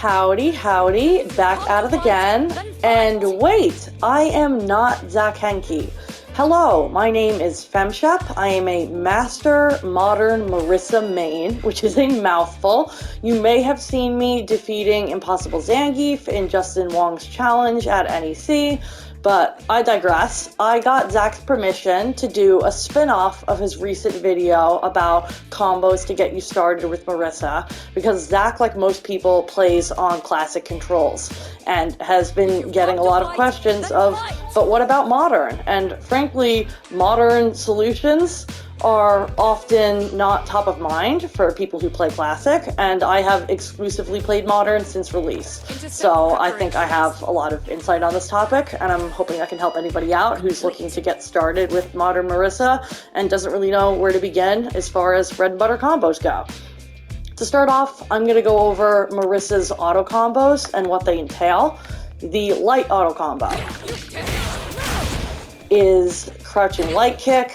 Howdy, howdy, back at it again. And wait, I am not Zach Henke. Hello, my name is Femshep. I am a Master Modern Marisa main, which is a mouthful. You may have seen me defeating Impossible Zangief in Justin Wong's challenge at NEC, but I digress. I got Zach's permission to do a spin-off of his recent video about combos to get you started with Marisa, because Zach, like most people, plays on classic controls and has been getting a lot of questions of, but what about modern? And frankly, modern solutions are often not top of mind for people who play classic, and I have exclusively played modern since release. So I think I have a lot of insight on this topic, and I'm hoping I can help anybody out who's looking to get started with modern Marisa and doesn't really know where to begin as far as bread and butter combos go. To start off, I'm going to go over Marisa's auto combos and what they entail. The light auto combo is crouching light kick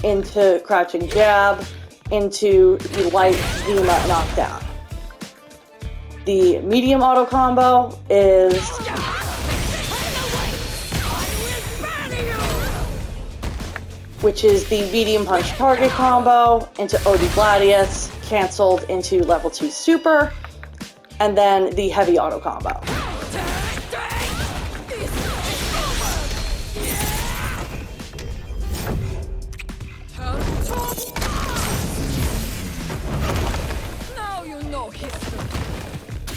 into crouching jab into the light Dima knockdown. The medium auto combo is which is the medium punch target combo into OD Gladius, cancelled into level 2 super, and then the heavy auto combo.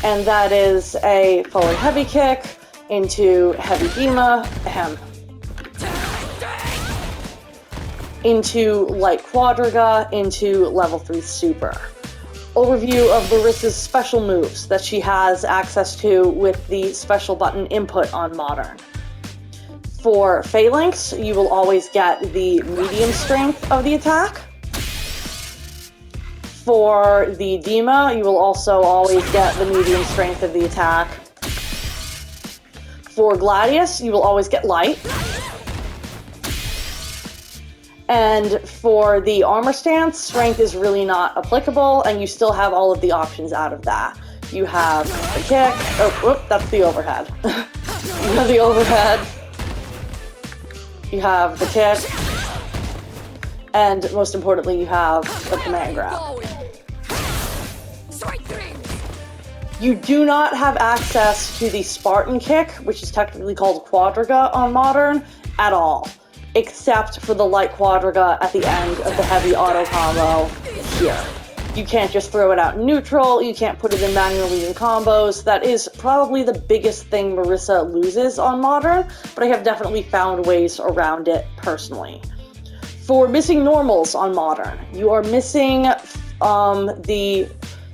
And that is a forward heavy kick into heavy Dima, into light quadriga, into level 3 super. Overview of Marisa's special moves that she has access to with the special button input on modern. For Phalanx, you will always get the medium strength of the attack. For the Dima, you will also always get the medium strength of the attack. For Gladius, you will always get light. And for the armor stance, strength is really not applicable, and you still have all of the options out of that. You have the kick, that's the overhead. You have the overhead. You have the kick. And most importantly, you have the command grab. You do not have access to the Spartan kick, which is technically called quadriga on modern, at all, except for the light quadriga at the end of the heavy auto combo here. You can't just throw it out in neutral, you can't put it in manually in combos. That is probably the biggest thing Marisa loses on modern, but I have definitely found ways around it personally. For missing normals on modern, you are missing the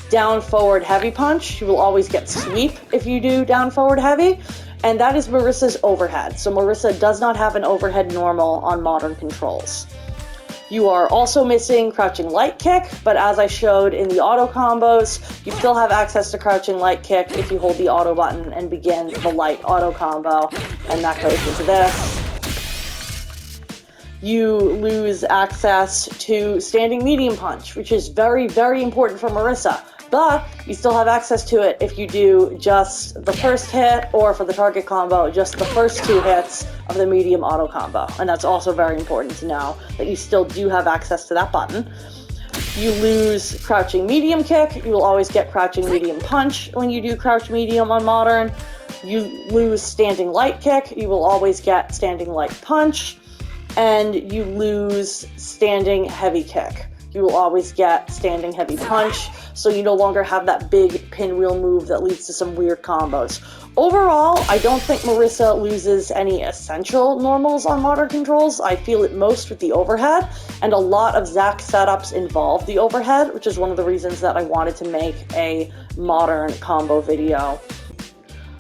down forward heavy punch. You will always get sweep if you do down forward heavy, and that is Marisa's overhead. So Marisa does not have an overhead normal on modern controls. You are also missing crouching light kick, but as I showed in the auto combos, you still have access to crouching light kick if you hold the auto button and begin the light auto combo, and that goes into this. You lose access to standing medium punch, which is very, very important for Marisa, but you still have access to it if you do just the first hit, or for the target combo, just the first 2 hits of the medium auto combo. And that's also very important to know, that you still do have access to that button. You lose crouching medium kick. You will always get crouching medium punch when you do crouch medium on modern. You lose standing light kick. You will always get standing light punch. And you lose standing heavy kick. You will always get standing heavy punch, so you no longer have that big pinwheel move that leads to some weird combos. Overall, I don't think Marisa loses any essential normals on modern controls. I feel it most with the overhead, and a lot of Zach's setups involve the overhead, which is one of the reasons that I wanted to make a modern combo video.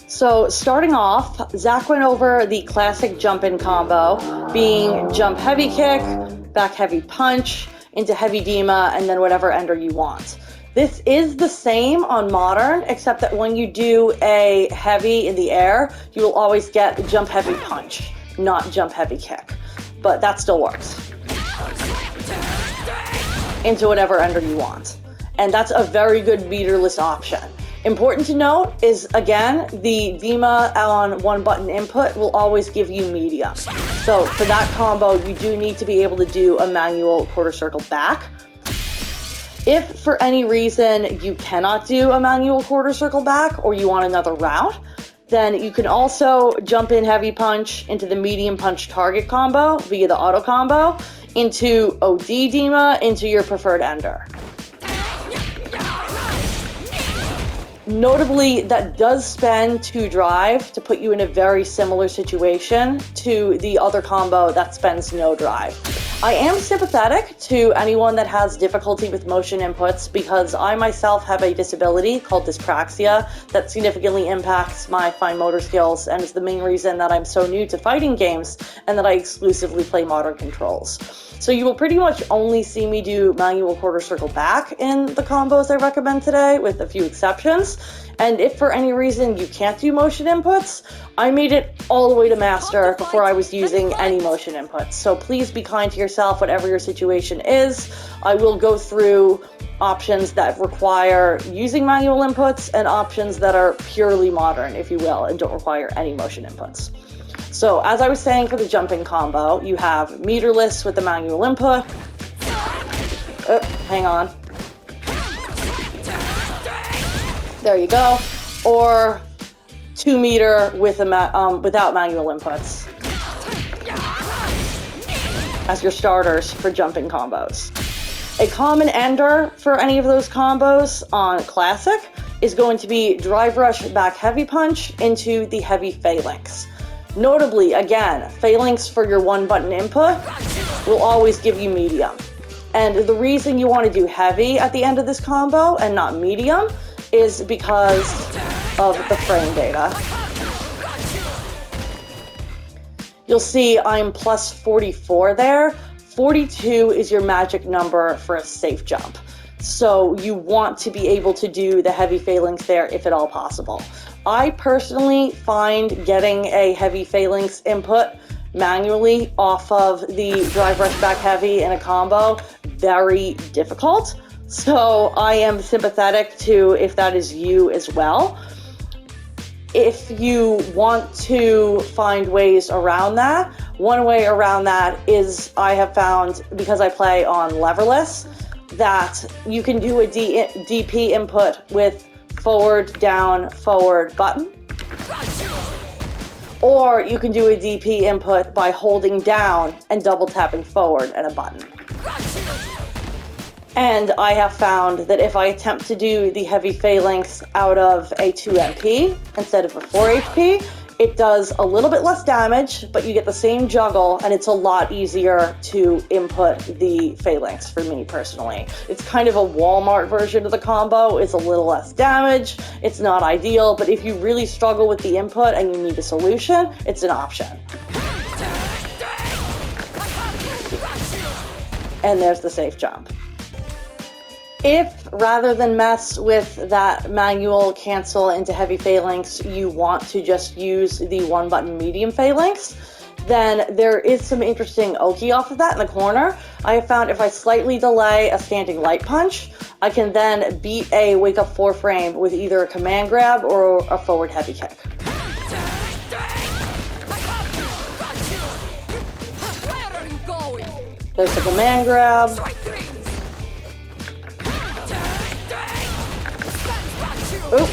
So starting off, Zach went over the classic jump-in combo, being jump heavy kick, back heavy punch, into heavy Dima, and then whatever ender you want. This is the same on modern, except that when you do a heavy in the air, you will always get jump heavy punch, not jump heavy kick. But that still works. Into whatever ender you want. And that's a very good meterless option. Important to note is, again, the DEMA on one button input will always give you medium. So for that combo, you do need to be able to do a manual quarter circle back. If for any reason you cannot do a manual quarter circle back or you want another route, then you can also jump in heavy punch into the medium punch target combo via the auto combo into OD DEMA into your preferred ender. Notably, that does spend 2 drive to put you in a very similar situation to the other combo that spends no drive. I am sympathetic to anyone that has difficulty with motion inputs because I myself have a disability called dyspraxia that significantly impacts my fine motor skills and is the main reason that I'm so new to fighting games and that I exclusively play modern controls. So you will pretty much only see me do manual quarter circle back in the combos I recommend today, with a few exceptions. And if for any reason you can't do motion inputs, I made it all the way to master before I was using any motion inputs. So please be kind to yourself, whatever your situation is. I will go through options that require using manual inputs and options that are purely modern, if you will, and don't require any motion inputs. So as I was saying, for the jumping combo, you have meterless with the manual input. Hang on. There you go. Or 2 meter with without manual inputs as your starters for jumping combos. A common ender for any of those combos on classic is going to be drive rush back heavy punch into the heavy phalanx. Notably, again, phalanx for your one button input will always give you medium. And the reason you want to do heavy at the end of this combo and not medium is because of the frame data. You'll see I'm plus 44 there. 42 is your magic number for a safe jump. So you want to be able to do the heavy phalanx there if at all possible. I personally find getting a heavy phalanx input manually off of the drive rush back heavy in a combo very difficult. So I am sympathetic to if that is you as well. If you want to find ways around that, one way around that is I have found, because I play on leverless, that you can do a DP input with forward, down, forward button. Or you can do a DP input by holding down and double tapping forward and a button. And I have found that if I attempt to do the heavy phalanx out of a 2 MP instead of a 4 HP, it does a little bit less damage, but you get the same juggle, and it's a lot easier to input the phalanx for me personally. It's kind of a Walmart version of the combo. It's a little less damage. It's not ideal, but if you really struggle with the input and you need a solution, it's an option. And there's the safe jump. If, rather than mess with that manual cancel into heavy phalanx, you want to just use the one button medium phalanx, then there is some interesting oki off of that in the corner. I have found if I slightly delay a standing light punch, I can then beat a wake up 4 frame with either a command grab or a forward heavy kick. There's the command grab. Oop.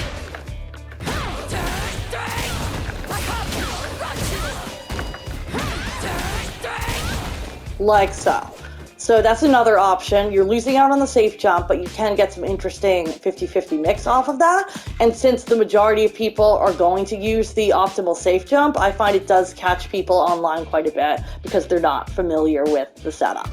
Like so. So that's another option. You're losing out on the safe jump, but you can get some interesting 50-50 mix off of that. And since the majority of people are going to use the optimal safe jump, I find it does catch people online quite a bit because they're not familiar with the setup.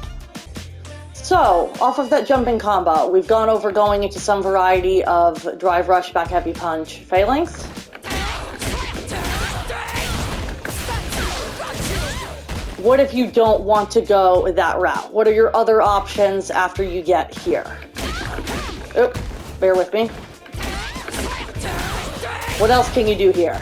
So, off of that jumping combo, we've gone over going into some variety of drive rush, back heavy punch, phalanx. What if you don't want to go that route? What are your other options after you get here? Oop, bear with me. What else can you do here?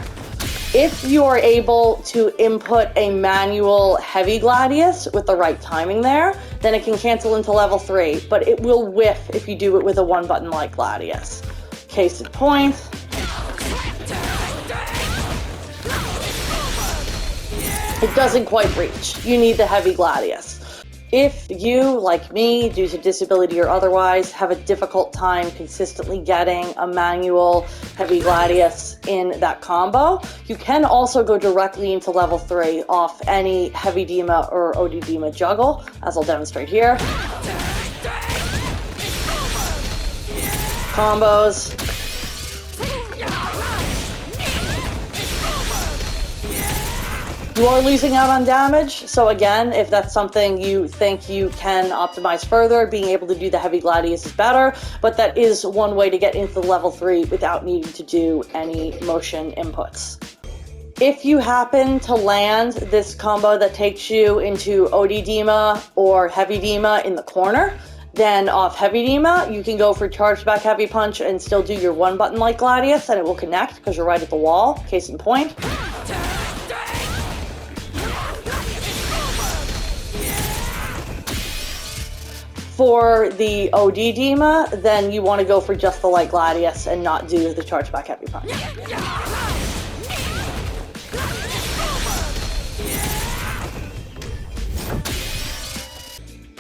If you are able to input a manual heavy gladius with the right timing there, then it can cancel into level 3, but it will whiff if you do it with a one button like gladius. Case in point. It doesn't quite reach. You need the heavy gladius. If you, like me, due to disability or otherwise, have a difficult time consistently getting a manual heavy gladius in that combo, you can also go directly into level 3 off any heavy Dema or OD Dema juggle, as I'll demonstrate here. Combos. You are losing out on damage, so again, if that's something you think you can optimize further, being able to do the heavy gladius is better, but that is one way to get into level 3 without needing to do any motion inputs. If you happen to land this combo that takes you into OD Dema or heavy Dema in the corner, then off heavy Dema, you can go for charged back heavy punch and still do your one button like gladius, and it will connect because you're right at the wall, case in point. For the OD Dema, then you want to go for just the light gladius and not do the charge back heavy punch.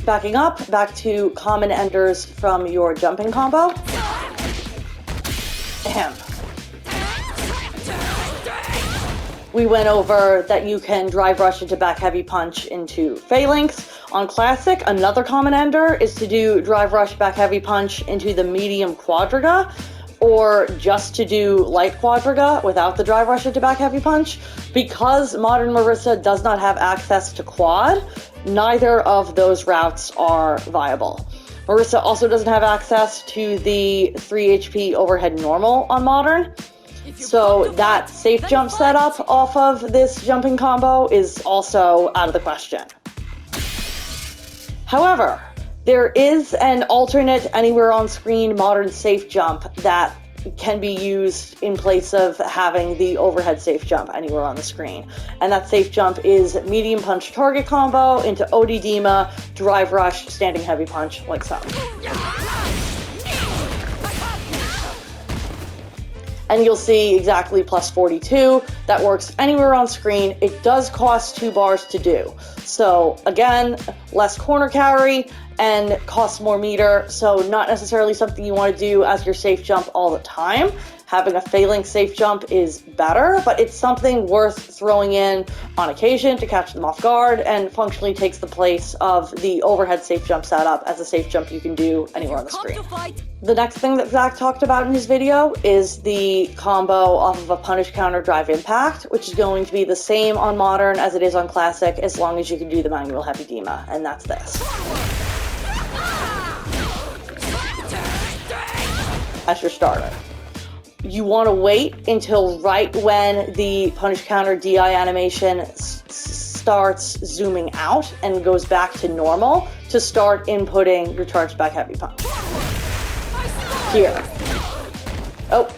Backing up, back to common enders from your jumping combo. Ahem. We went over that you can drive rush into back heavy punch into Phalanx. On classic, another common ender is to do drive rush back heavy punch into the medium quadriga, or just to do light quadriga without the drive rush into back heavy punch. Because modern Marisa does not have access to quad, neither of those routes are viable. Marisa also doesn't have access to the 3 HP overhead normal on modern. So that safe jump setup off of this jumping combo is also out of the question. However, there is an alternate anywhere on screen modern safe jump that can be used in place of having the overhead safe jump anywhere on the screen. And that safe jump is medium punch target combo into OD Dema, drive rush, standing heavy punch, like so. And you'll see exactly plus 42. That works anywhere on screen. It does cost 2 bars to do. So again, less corner carry and costs more meter. So not necessarily something you want to do as your safe jump all the time. Having a Phalanx safe jump is better, but it's something worth throwing in on occasion to catch them off guard, and functionally takes the place of the overhead safe jump setup as a safe jump you can do anywhere on the screen. The next thing that Zach talked about in his video is the combo off of a punish counter drive impact, which is going to be the same on modern as it is on classic, as long as you can do the manual heavy Dema, and that's this. As your starter. You want to wait until right when the punish counter DI animation starts zooming out and goes back to normal to start inputting your charged back heavy punch. Here. Oh,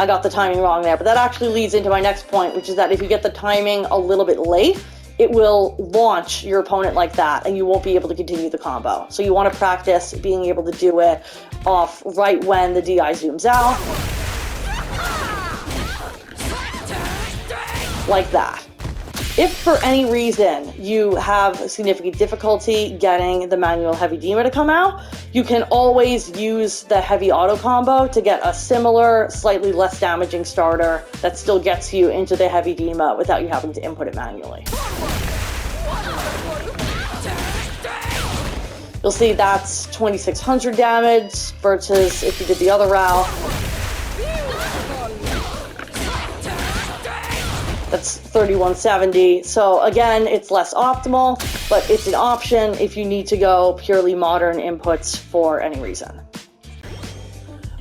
I got the timing wrong there, but that actually leads into my next point, which is that if you get the timing a little bit late, it will launch your opponent like that, and you won't be able to continue the combo. So you want to practice being able to do it off right when the DI zooms out. Like that. If for any reason you have significant difficulty getting the manual heavy Dema to come out, you can always use the heavy auto combo to get a similar, slightly less damaging starter that still gets you into the heavy Dema without you having to input it manually. You'll see that's 2600 damage versus if you did the other route. That's 3170. So again, it's less optimal, but it's an option if you need to go purely modern inputs for any reason.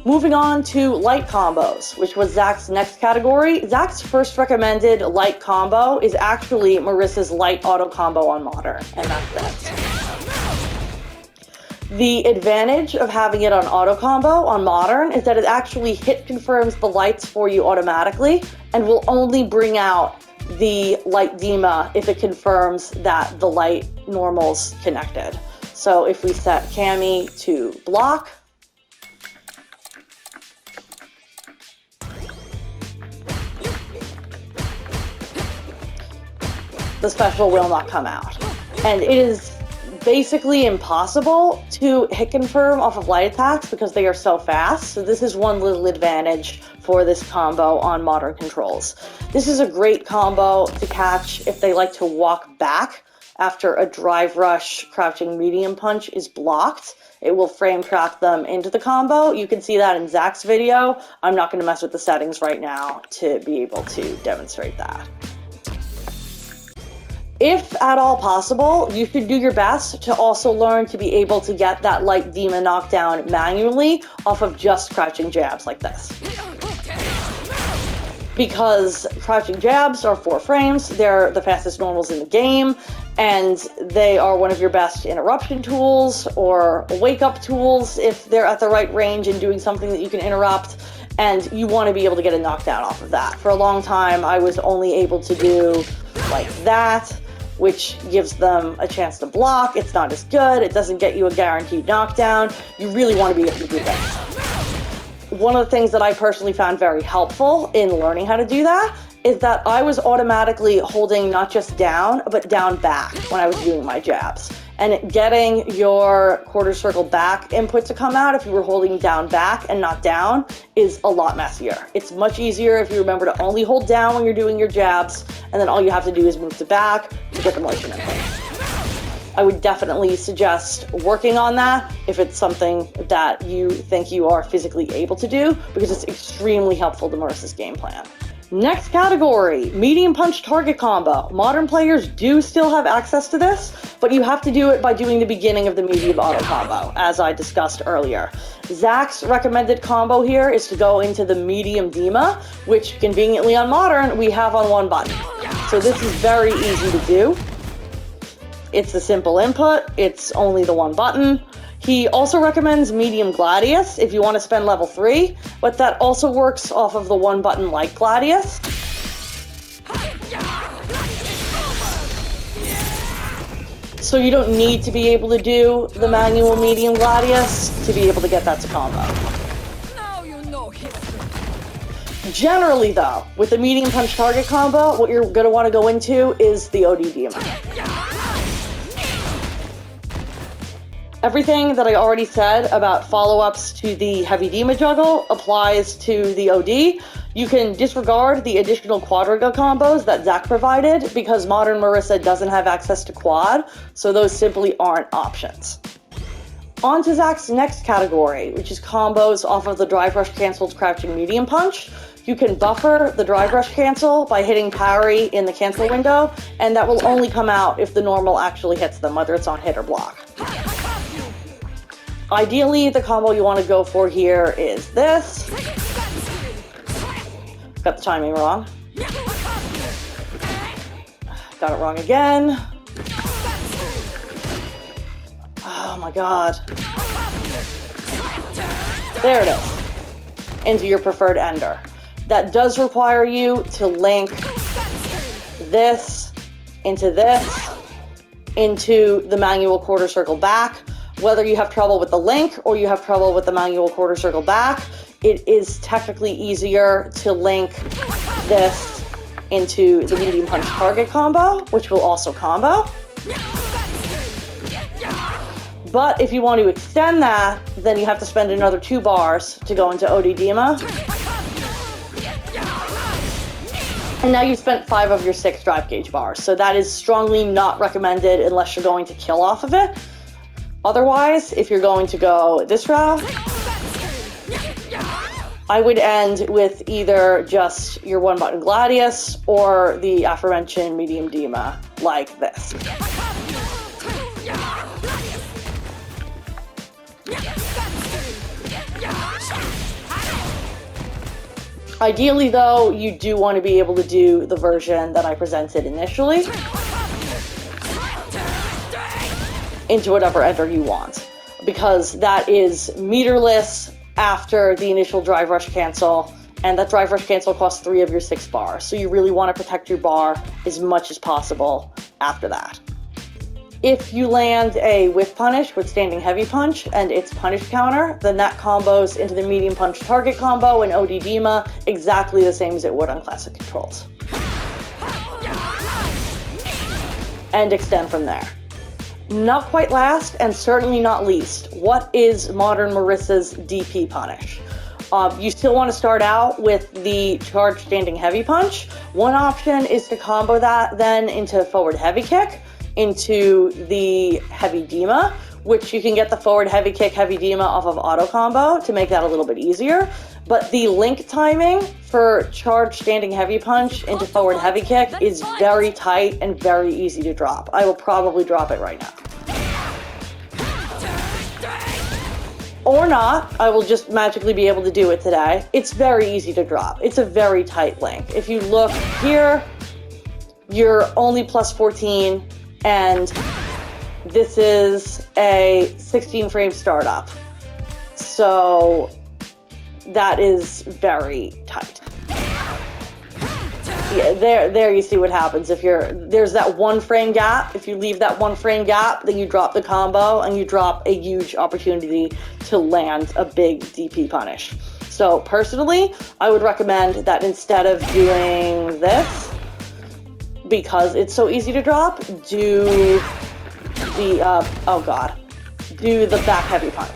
Moving on to light combos, which was Zach's next category. Zach's first recommended light combo is actually Marisa's light auto combo on modern, and that's that. The advantage of having it on auto combo on modern is that it actually hit confirms the lights for you automatically and will only bring out the light Dema if it confirms that the light normal's connected. So if we set Cami to block, the special will not come out. And it is basically impossible to hit confirm off of light attacks because they are so fast. So this is one little advantage for this combo on modern controls. This is a great combo to catch if they like to walk back after a drive rush crouching medium punch is blocked. It will frame trap them into the combo. You can see that in Zach's video. I'm not going to mess with the settings right now to be able to demonstrate that. If at all possible, you should do your best to also learn to be able to get that light demon knockdown manually off of just crouching jabs like this. Because crouching jabs are 4 frames, they're the fastest normals in the game, and they are one of your best interruption tools or wake-up tools if they're at the right range and doing something that you can interrupt, and you want to be able to get a knockdown off of that. For a long time, I was only able to do like that, which gives them a chance to block. It's not as good. It doesn't get you a guaranteed knockdown. You really want to be able to do this. One of the things that I personally found very helpful in learning how to do that is that I was automatically holding not just down, but down back when I was doing my jabs. And getting your quarter circle back input to come out if you were holding down back and not down is a lot messier. It's much easier if you remember to only hold down when you're doing your jabs, and then all you have to do is move to back to get the motion in place. I would definitely suggest working on that if it's something that you think you are physically able to do, because it's extremely helpful to Marisa's game plan. Next category, medium punch target combo. Modern players do still have access to this, but you have to do it by doing the beginning of the medium auto combo, as I discussed earlier. Zach's recommended combo here is to go into the medium Dima, which conveniently on modern, we have on one button. So this is very easy to do. It's a simple input, it's only the one button. He also recommends medium Gladius if you want to spend level 3, but that also works off of the one button like Gladius. So you don't need to be able to do the manual medium Gladius to be able to get that to combo. Generally though, with the medium punch target combo, what you're going to want to go into is the OD Dima. Everything that I already said about follow-ups to the heavy Dima juggle applies to the OD. You can disregard the additional quadriga combos that Zach provided because modern Marisa doesn't have access to quad, so those simply aren't options. On to Zach's next category, which is combos off of the drive rush canceled crouching medium punch. You can buffer the drive rush cancel by hitting parry in the cancel window, and that will only come out if the normal actually hits them, whether it's on hit or block. Ideally, the combo you want to go for here is this. Got the timing wrong. Got it wrong again. Oh my god. There it is. Into your preferred ender. That does require you to link this into the manual quarter circle back. Whether you have trouble with the link or you have trouble with the manual quarter circle back, it is technically easier to link this into the medium punch target combo, which will also combo. But if you want to extend that, then you have to spend another 2 bars to go into OD Dima. And now you've spent 5 of your 6 drive gauge bars, so that is strongly not recommended unless you're going to kill off of it. Otherwise, if you're going to go this route, I would end with either just your one button Gladius or the aforementioned medium Dima, like this. Ideally though, you do want to be able to do the version that I presented initially into whatever ender you want, because that is meterless after the initial drive rush cancel, and that drive rush cancel costs 3 of your 6 bars, so you really want to protect your bar as much as possible after that. If you land a whiff punish with standing heavy punch and its punish counter, then that combos into the medium punch target combo and OD Dima exactly the same as it would on classic controls. and extend from there. Not quite last, and certainly not least, what is modern Marisa's DP punish? You still want to start out with the charge standing heavy punch. One option is to combo that then into forward heavy kick, into the heavy Dima, which you can get the forward heavy kick, heavy Dima off of auto combo to make that a little bit easier. But the link timing for charge standing heavy punch into forward heavy kick is very tight and very easy to drop. I will probably drop it right now. Or not, I will just magically be able to do it today. It's very easy to drop. It's a very tight link. If you look here, you're only plus 14, and this is a 16 frame startup. So that is very tight. Yeah, there you see what happens if there's that 1 frame gap. If you leave that 1 frame gap, then you drop the combo and you drop a huge opportunity to land a big DP punish. So personally, I would recommend that instead of doing this, because it's so easy to drop, do the, do the back heavy punch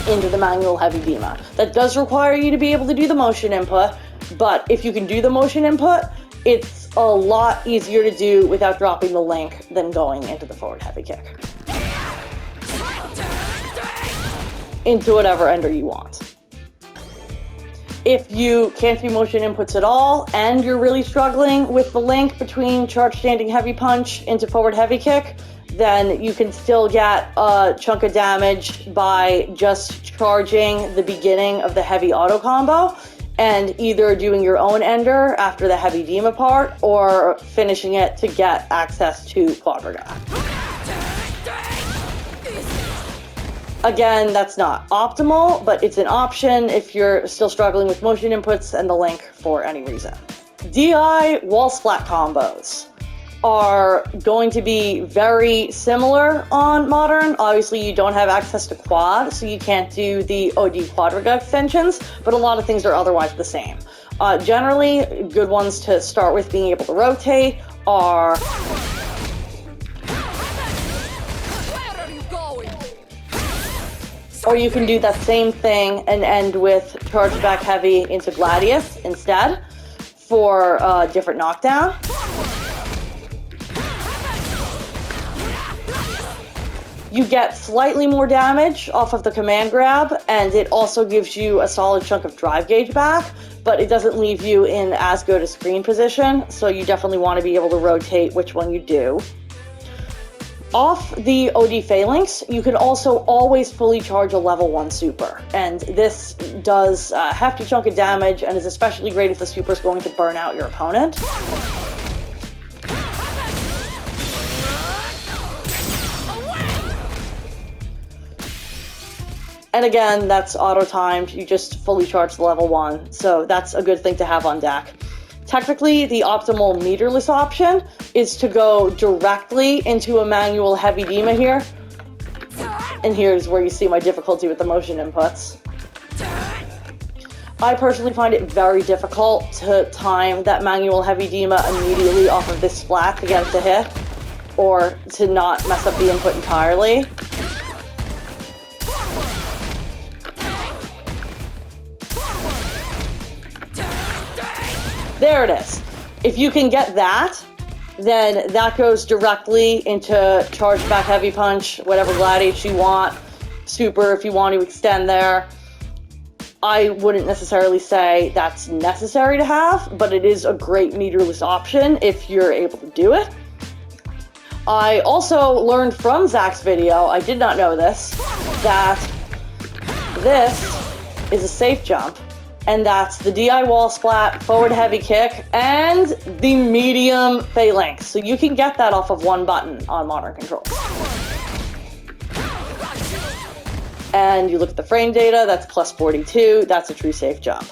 into the manual heavy Dima. That does require you to be able to do the motion input, but if you can do the motion input, it's a lot easier to do without dropping the link than going into the forward heavy kick. Into whatever ender you want. If you can't do motion inputs at all, and you're really struggling with the link between charge standing heavy punch into forward heavy kick, then you can still get a chunk of damage by just charging the beginning of the heavy auto combo and either doing your own ender after the heavy Dima part or finishing it to get access to Quadriga. Again, that's not optimal, but it's an option if you're still struggling with motion inputs and the link for any reason. DI wall splat combos are going to be very similar on Modern. Obviously, you don't have access to quad, so you can't do the OD Quadriga extensions, but a lot of things are otherwise the same. Generally, good ones to start with being able to rotate are... Or you can do that same thing and end with charge back heavy into Gladius instead for a different knockdown. You get slightly more damage off of the command grab, and it also gives you a solid chunk of drive gauge back, but it doesn't leave you in as good a screen position, so you definitely want to be able to rotate which one you do. Off the OD Phalanx, you can also always fully charge a level 1 super, and this does a hefty chunk of damage and is especially great if the super is going to burn out your opponent. And again, that's auto-timed, you just fully charge the level 1, so that's a good thing to have on deck. Technically, the optimal meterless option is to go directly into a manual heavy Dima here. And here's where you see my difficulty with the motion inputs. I personally find it very difficult to time that manual heavy Dima immediately off of this Splat to get it to hit, or to not mess up the input entirely. There it is. If you can get that, then that goes directly into charge back heavy punch, whatever Gladius you want, super if you want to extend there. I wouldn't necessarily say that's necessary to have, but it is a great meterless option if you're able to do it. I also learned from Zach's video, I did not know this, that this is a safe jump. And that's the DI wall splat, forward heavy kick, and the medium phalanx. So you can get that off of one button on Modern controls. And you look at the frame data, that's plus 42, that's a true safe jump.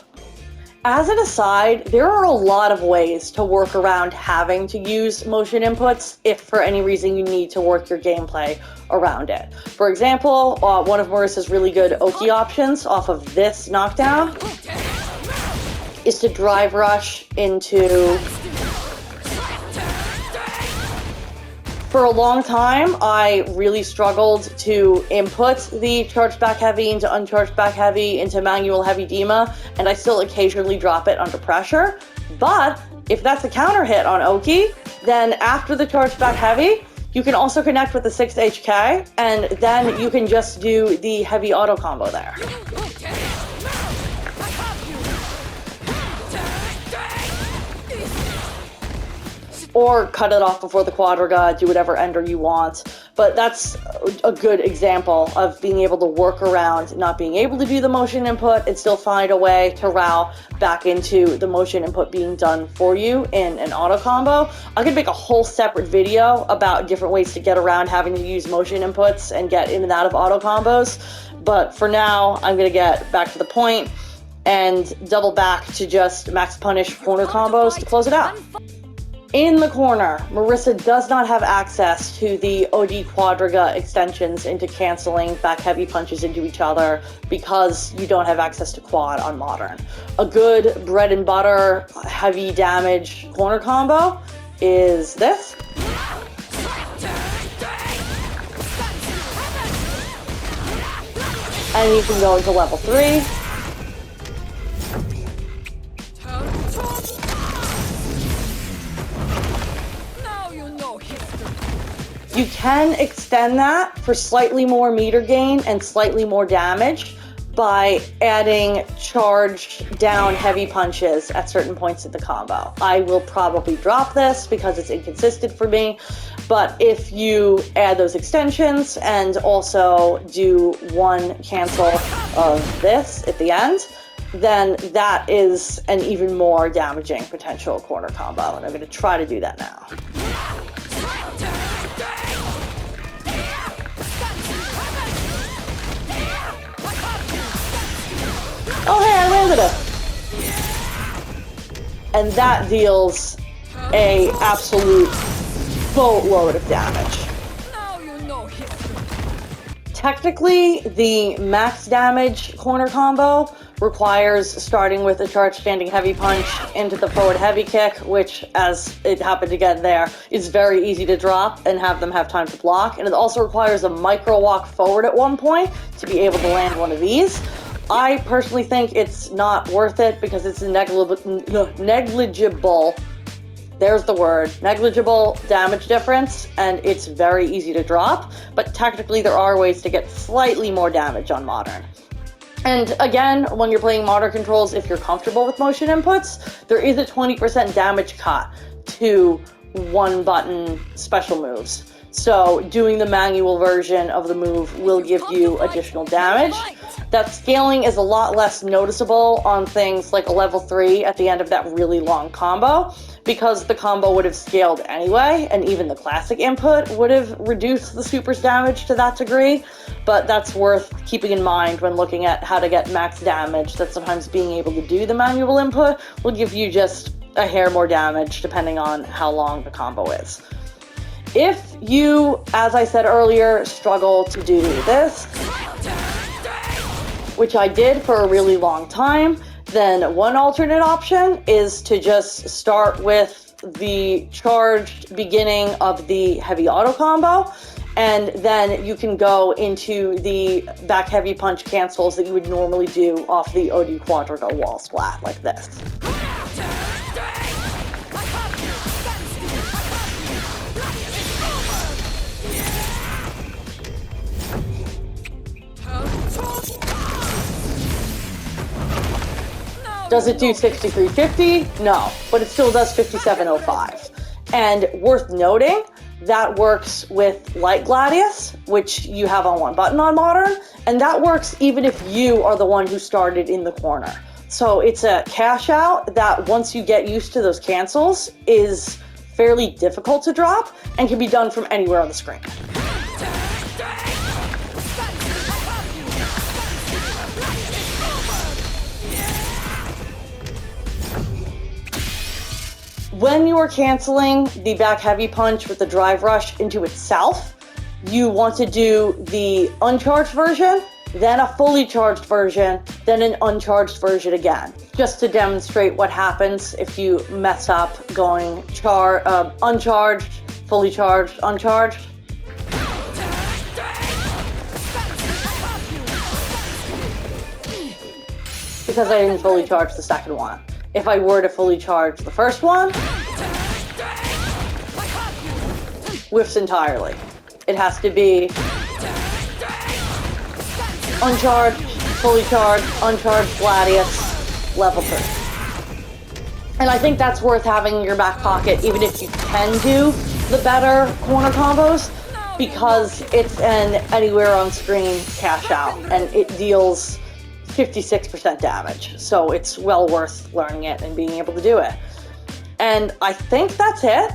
As an aside, there are a lot of ways to work around having to use motion inputs if for any reason you need to work your gameplay around it. For example, one of Marisa's really good Oki options off of this knockdown is to drive rush into For a long time, I really struggled to input the charged back heavy into uncharged back heavy into manual heavy Dima, and I still occasionally drop it under pressure. But if that's a counter hit on Oki, then after the charged back heavy, you can also connect with the 6 HK, and then you can just do the heavy auto combo there. Or cut it off before the quadriga, do whatever ender you want. But that's a good example of being able to work around not being able to do the motion input and still find a way to route back into the motion input being done for you in an auto combo. I could make a whole separate video about different ways to get around having to use motion inputs and get in and out of auto combos. But for now, I'm going to get back to the point and double back to just max punish corner combos to close it out. In the corner, Marisa does not have access to the OD quadriga extensions into canceling back heavy punches into each other because you don't have access to quad on modern. A good bread and butter heavy damage corner combo is this. And you can go into level 3. You can extend that for slightly more meter gain and slightly more damage by adding charged down heavy punches at certain points of the combo. I will probably drop this because it's inconsistent for me, but if you add those extensions and also do one cancel of this at the end, then that is an even more damaging potential corner combo, and I'm going to try to do that now. Oh hey, I landed it! And that deals a absolute boatload of damage. Technically, the max damage corner combo requires starting with a charge standing heavy punch into the forward heavy kick, which, as it happened again there, is very easy to drop and have them have time to block. And it also requires a micro walk forward at one point to be able to land one of these. I personally think it's not worth it because it's a negligible, there's the word, negligible damage difference, and it's very easy to drop, but technically there are ways to get slightly more damage on modern. And again, when you're playing modern controls, if you're comfortable with motion inputs, there is a 20% damage cut to one button special moves. So doing the manual version of the move will give you additional damage. That scaling is a lot less noticeable on things like a level 3 at the end of that really long combo, because the combo would have scaled anyway, and even the classic input would have reduced the super's damage to that degree. But that's worth keeping in mind when looking at how to get max damage, that sometimes being able to do the manual input will give you just a hair more damage depending on how long the combo is. If you, as I said earlier, struggle to do this, which I did for a really long time, then one alternate option is to just start with the charged beginning of the heavy auto combo, and then you can go into the back heavy punch cancels that you would normally do off the OD quadriga wall splat like this. Does it do 6350? No, but it still does 5705. And worth noting, that works with Light Gladius, which you have on one button on Modern, and that works even if you are the one who started in the corner. So it's a cash out that, once you get used to those cancels, is fairly difficult to drop and can be done from anywhere on the screen. When you are canceling the back heavy punch with the drive rush into itself, you want to do the uncharged version, then a fully charged version, then an uncharged version again, just to demonstrate what happens if you mess up going uncharged, fully charged, uncharged. Because I didn't fully charge the second one. If I were to fully charge the first one, whiffs entirely. It has to be uncharged, fully charged, uncharged Gladius, level 3. And I think that's worth having in your back pocket, even if you can do the better corner combos, because it's an anywhere on screen cash out, and it deals 56% damage. So it's well worth learning it and being able to do it. And I think that's it.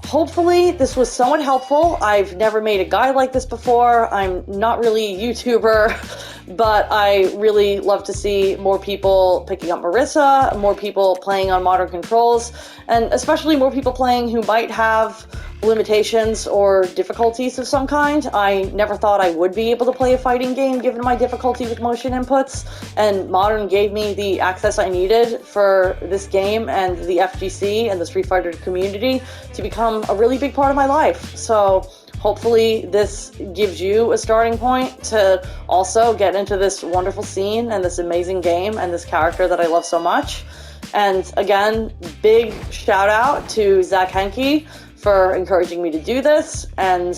Hopefully this was somewhat helpful. I've never made a guide like this before. I'm not really a YouTuber, but I really love to see more people picking up Marisa, more people playing on modern controls, and especially more people playing who might have limitations or difficulties of some kind. I never thought I would be able to play a fighting game given my difficulty with motion inputs, and Modern gave me the access I needed for this game and the FGC and the Street Fighter community to become a really big part of my life. So hopefully this gives you a starting point to also get into this wonderful scene and this amazing game and this character that I love so much. And again, big shout out to Zach Henke for encouraging me to do this and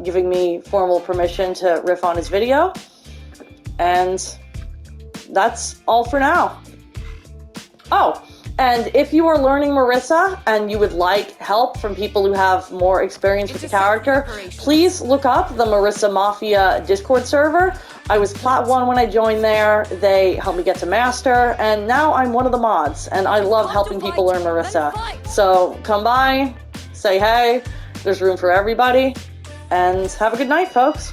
giving me formal permission to riff on his video. And that's all for now. Oh, and if you are learning Marisa and you would like help from people who have more experience with the character, please look up the Marisa Mafia Discord server. I was Plat 1 when I joined there. They helped me get to Master, and now I'm one of the mods, and I love helping people learn Marisa. So come by, say hey, there's room for everybody, and have a good night, folks.